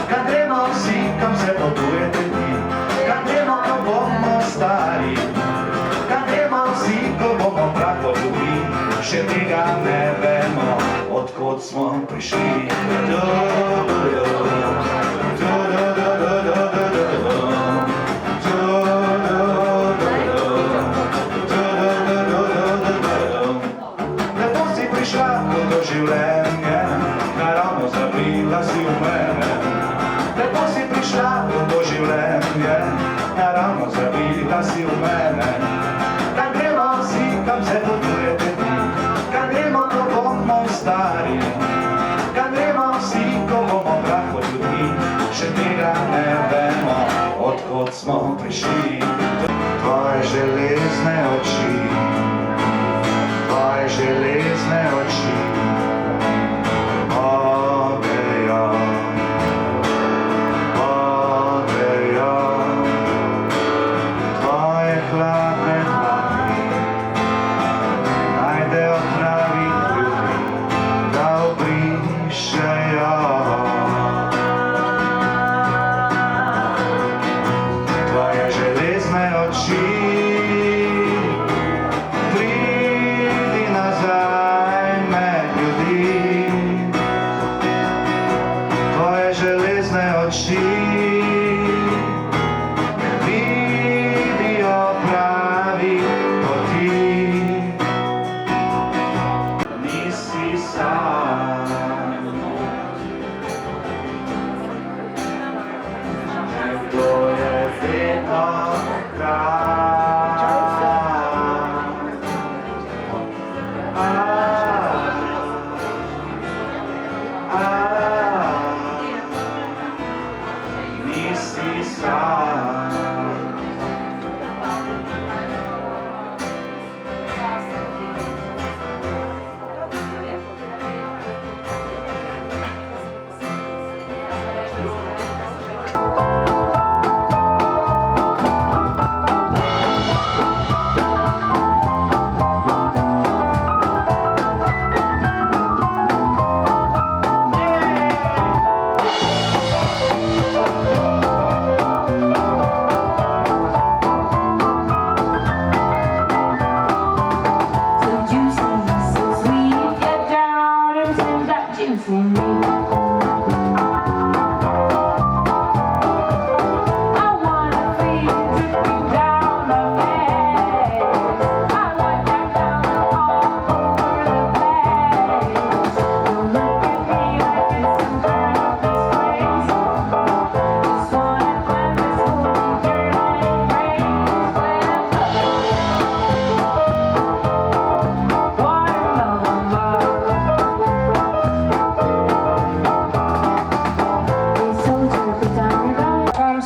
Cadremo vsi, kam se potujete vi, cadremo, ko bomo stari, cadremo vsi, ko bomo prah poljubili, še tega ne vemo, odkot smo prišli. Lepo si prišla v to življenje, naravno zabrila si v mene. Lepo si prišla v to življenje, naravno zabrila si v mene. Kam gremo vsi, kam se potujete vi, kam gremo, ko bomo stari, kam gremo vsi, ko bomo prah poljubili, še tega ne vemo, odkot smo prišli. Tvoje železne oči, tvoje železne oči, odejo, odejo, tvoje hladne dlani najdejo pravi ljudi, da obrišejo. Tvoje železne oči, pridi nazaj med ljudi. Tvoje železne oči ne vidijo pravi poti. Nisi sam, nekdo je vedno kraj. Nisi sam.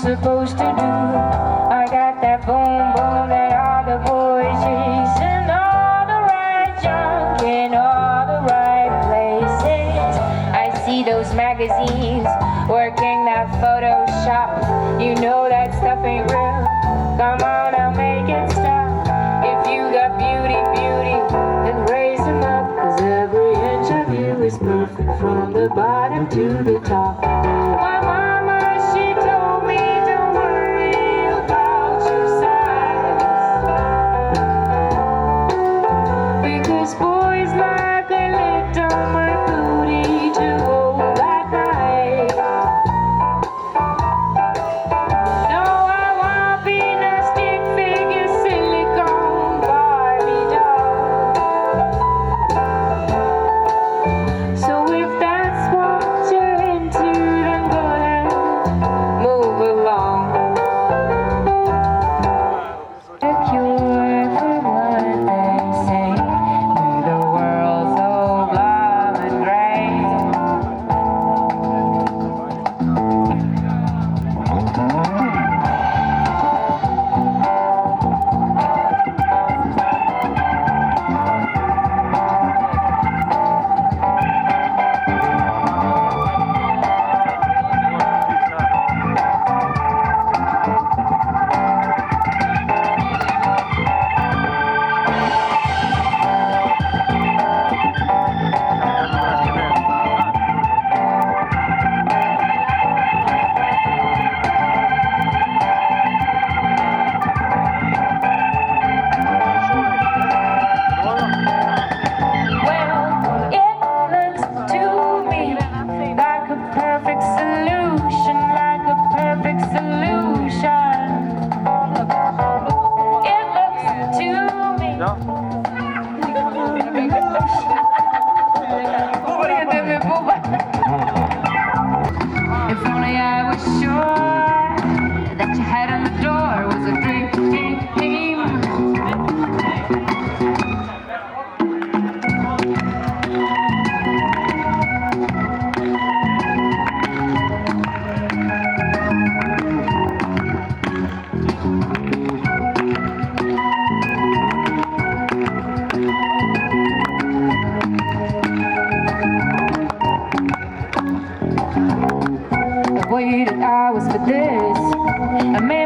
Supposed to do. I got that boom boom that all the boys chase, and all the right junk in all the right places. I see those magazines working that Photoshop. You know that stuff ain't real. Come on, I'll make it stop. If you got beauty, beauty, then raise them up, 'cause every inch of you is perfect from the bottom to the top. My mama, she told me don't worry about your size, because boys like a little more booty to hold at night. No, I won't be no stick figure silicone Barbie doll. So if that's what you're into, then this. A man